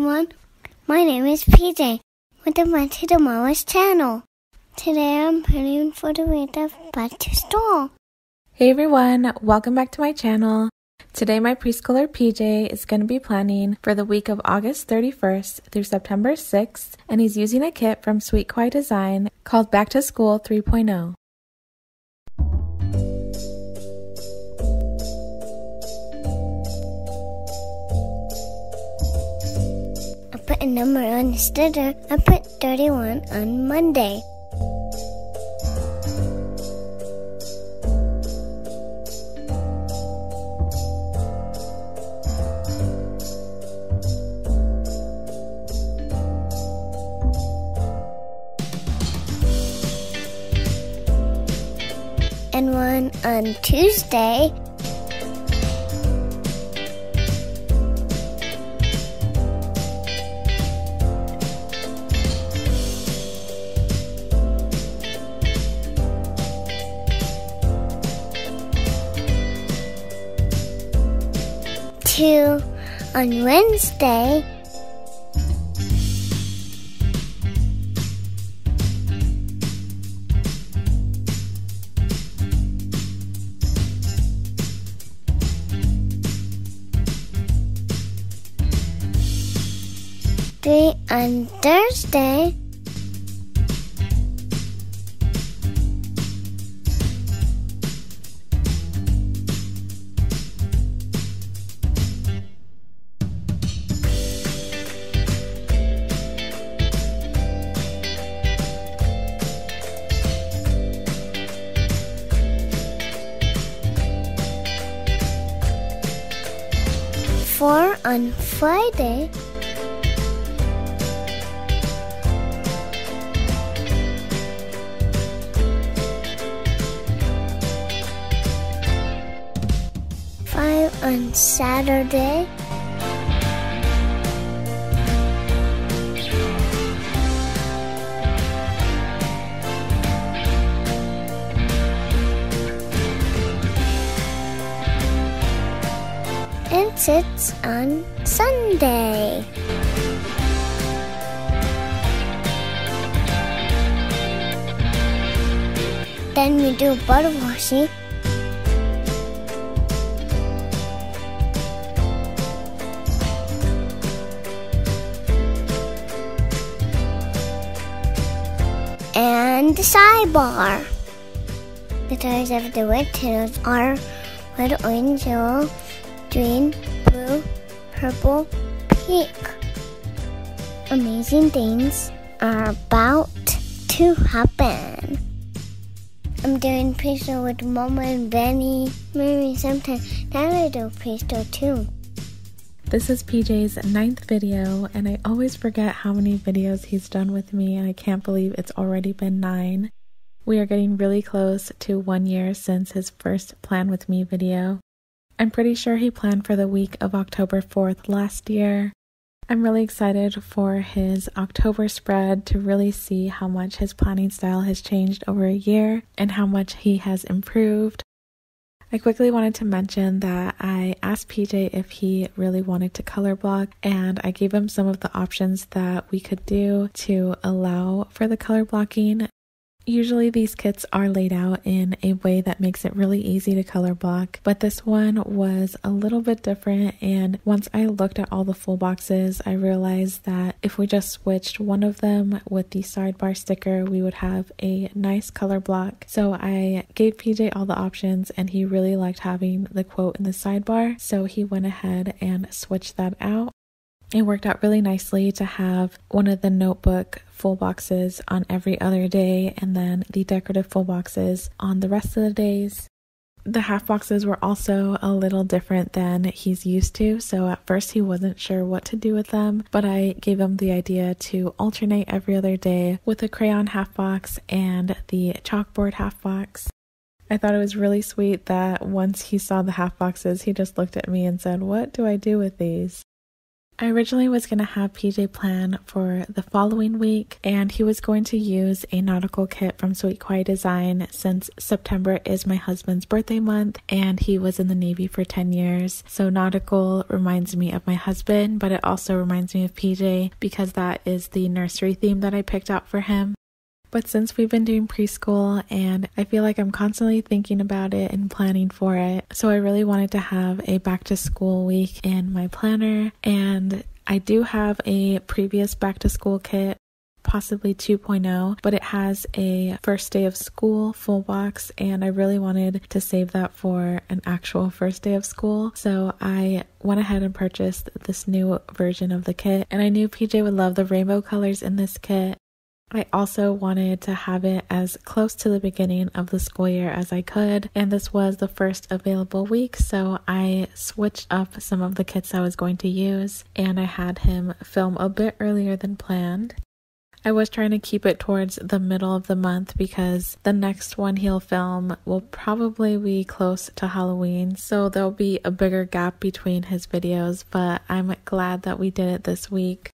everyone. My name is PJ. Welcome to the Mama's channel. Today I'm planning for the week of back to school. Hey everyone, welcome back to my channel. Today my preschooler PJ is going to be planning for the week of August 31st through September 6th, and he's using a kit from Sweet Kawaii Design called Back to School 3.0. I put a number on the Stutter. I put 31 on Monday. And one on Tuesday. Two on Wednesday. Three on Thursday. Four on Friday. Five on Saturday. And 6 on Sunday. Then we do bottle washing. And the sidebar. The colors of the rectangles are red, orange, yellow, green, blue, purple, pink. Amazing things are about to happen. I'm doing Preschooler with Mama and Benny. Maybe sometime now I do Preschooler too. This is PJ's 9th video, and I always forget how many videos he's done with me, and I can't believe it's already been 9. We are getting really close to 1 year since his first Plan With Me video. I'm pretty sure he planned for the week of October 4th last year. I'm really excited for his October spread to really see how much his planning style has changed over a year and how much he has improved. I quickly wanted to mention that I asked PJ if he really wanted to color block, and I gave him some of the options that we could do to allow for the color blocking. Usually these kits are laid out in a way that makes it really easy to color block, but this one was a little bit different, and once I looked at all the full boxes, I realized that if we just switched one of them with the sidebar sticker, we would have a nice color block. So I gave PJ all the options, and he really liked having the quote in the sidebar, so he went ahead and switched that out. It worked out really nicely to have one of the notebook full boxes on every other day and then the decorative full boxes on the rest of the days. The half boxes were also a little different than he's used to, so at first he wasn't sure what to do with them, but I gave him the idea to alternate every other day with a crayon half box and the chalkboard half box. I thought it was really sweet that once he saw the half boxes, he just looked at me and said, "What do I do with these?" I originally was going to have PJ plan for the following week, and he was going to use a nautical kit from Sweet Kawaii Design since September is my husband's birthday month and he was in the Navy for 10 years. So nautical reminds me of my husband, but it also reminds me of PJ because that is the nursery theme that I picked out for him. But since we've been doing preschool and I feel like I'm constantly thinking about it and planning for it, so I really wanted to have a back to school week in my planner. And I do have a previous back to school kit, possibly 2.0, but it has a first day of school full box, and I really wanted to save that for an actual first day of school. So I went ahead and purchased this new version of the kit, and I knew PJ would love the rainbow colors in this kit. I also wanted to have it as close to the beginning of the school year as I could, and this was the first available week, so I switched up some of the kits I was going to use, and I had him film a bit earlier than planned. I was trying to keep it towards the middle of the month because the next one he'll film will probably be close to Halloween, so there'll be a bigger gap between his videos, but I'm glad that we did it this week.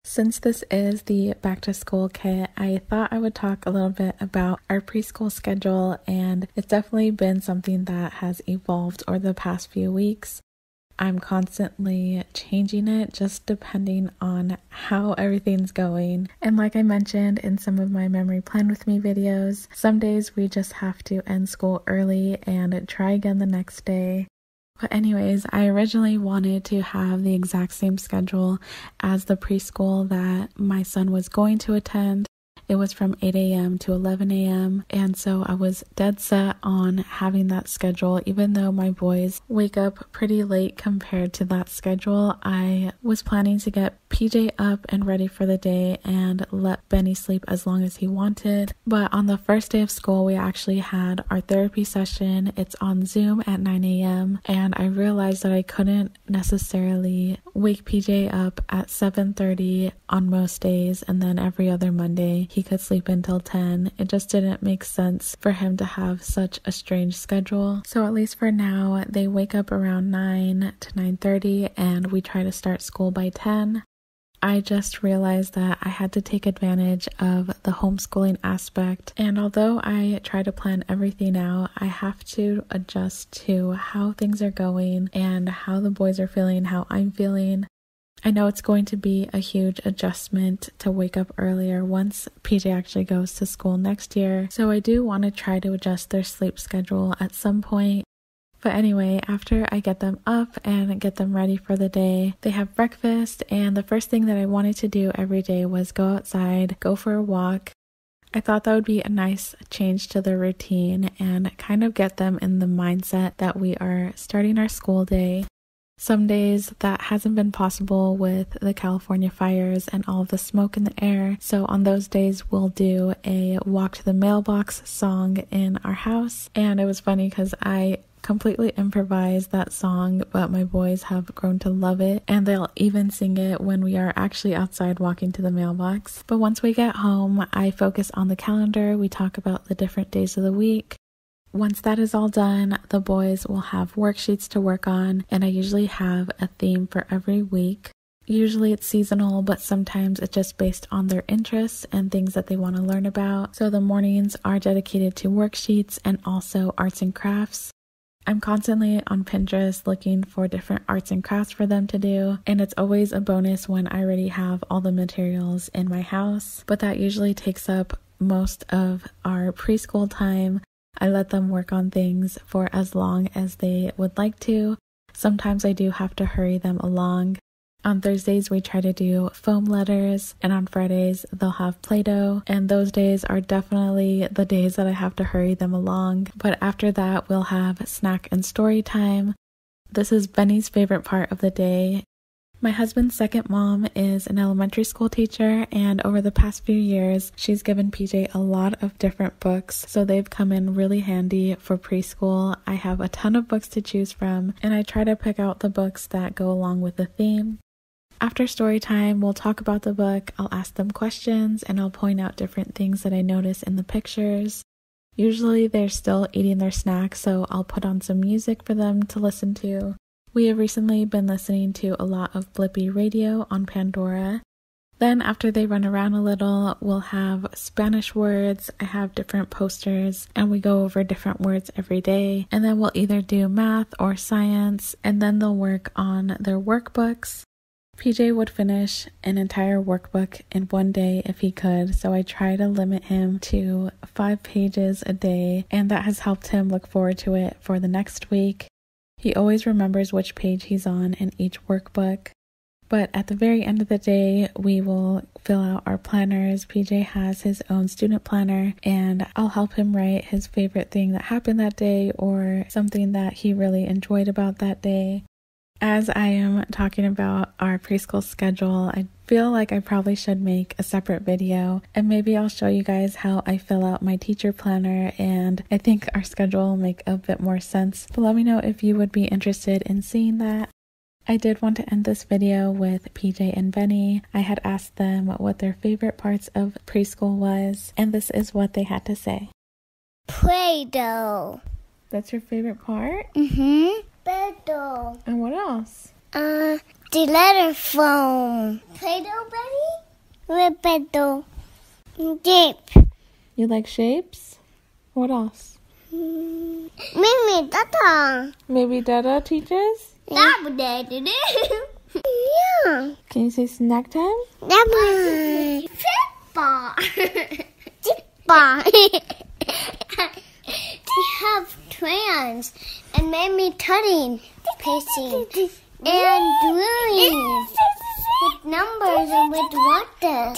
Since this is the back to school kit, I thought I would talk a little bit about our preschool schedule, and it's definitely been something that has evolved over the past few weeks. I'm constantly changing it just depending on how everything's going. And like I mentioned in some of my memory plan with me videos, some days we just have to end school early and try again the next day. But anyways, I originally wanted to have the exact same schedule as the preschool that my son was going to attend. It was from 8 a.m. to 11 a.m. and so I was dead set on having that schedule. Even though my boys wake up pretty late compared to that schedule, I was planning to get PJ up and ready for the day and let Benny sleep as long as he wanted. But on the first day of school, we actually had our therapy session. It's on Zoom at 9 a.m. and I realized that I couldn't necessarily wake PJ up at 7:30 on most days, and then every other Monday he could sleep until 10. It just didn't make sense for him to have such a strange schedule. So at least for now, they wake up around 9 to 9:30 and we try to start school by 10. I just realized that I had to take advantage of the homeschooling aspect, and although I try to plan everything out, I have to adjust to how things are going and how the boys are feeling, how I'm feeling. I know it's going to be a huge adjustment to wake up earlier once PJ actually goes to school next year, so I do want to try to adjust their sleep schedule at some point. But anyway, after I get them up and get them ready for the day, they have breakfast, and the first thing that I wanted to do every day was go outside, go for a walk. I thought that would be a nice change to their routine and kind of get them in the mindset that we are starting our school day. Some days that hasn't been possible with the California fires and all of the smoke in the air, so on those days we'll do a walk to the mailbox song in our house. And it was funny because I completely improvised that song, but my boys have grown to love it, and they'll even sing it when we are actually outside walking to the mailbox. But once we get home, I focus on the calendar. We talk about the different days of the week. Once that is all done, the boys will have worksheets to work on, and I usually have a theme for every week. Usually it's seasonal, but sometimes it's just based on their interests and things that they want to learn about. So the mornings are dedicated to worksheets and also arts and crafts. I'm constantly on Pinterest looking for different arts and crafts for them to do, and it's always a bonus when I already have all the materials in my house, but that usually takes up most of our preschool time. I let them work on things for as long as they would like to. Sometimes I do have to hurry them along. On Thursdays, we try to do foam letters, and on Fridays, they'll have Play-Doh, and those days are definitely the days that I have to hurry them along. But after that, we'll have snack and story time. This is Benny's favorite part of the day. My husband's second mom is an elementary school teacher, and over the past few years, she's given PJ a lot of different books, so they've come in really handy for preschool. I have a ton of books to choose from, and I try to pick out the books that go along with the theme. After story time, we'll talk about the book, I'll ask them questions, and I'll point out different things that I notice in the pictures. Usually they're still eating their snacks, so I'll put on some music for them to listen to. We have recently been listening to a lot of Blippi radio on Pandora. Then after they run around a little, we'll have Spanish words. I have different posters and we go over different words every day. And then we'll either do math or science, and then they'll work on their workbooks. PJ would finish an entire workbook in one day if he could, so I try to limit him to 5 pages a day, and that has helped him look forward to it for the next week. He always remembers which page he's on in each workbook. But at the very end of the day, we will fill out our planners. PJ has his own student planner, and I'll help him write his favorite thing that happened that day or something that he really enjoyed about that day. As I am talking about our preschool schedule, I feel like I probably should make a separate video, and maybe I'll show you guys how I fill out my teacher planner, and I think our schedule will make a bit more sense. But let me know if you would be interested in seeing that. I did want to end this video with PJ and Benny. I had asked them what their favorite parts of preschool was, and this is what they had to say. Play-Doh. That's your favorite part? Mm-hmm. Play-Doh. And what else? The letter foam. Play-Doh, Benny? With Play-Doh. Shape. You like shapes? What else? Maybe Dada. Maybe Dada teaches? Yeah. Can you say snack time? Sidebar. Sidebar. We have crayons and maybe cutting, pasting, and drawing with numbers and with water.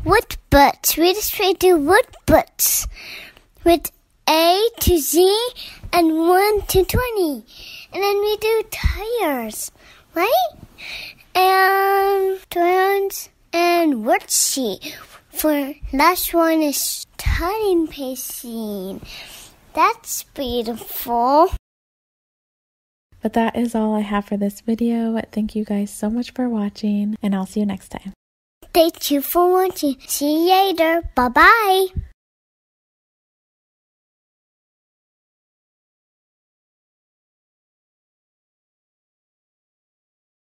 Wood butts. We just try to do wood butts with A to Z and 1 to 20. And then we do tires, right? And crayons and worksheet. For last one is cutting pasting. That's beautiful. But that is all I have for this video. Thank you guys so much for watching, and I'll see you next time. Thank you for watching. See you later. Bye-bye.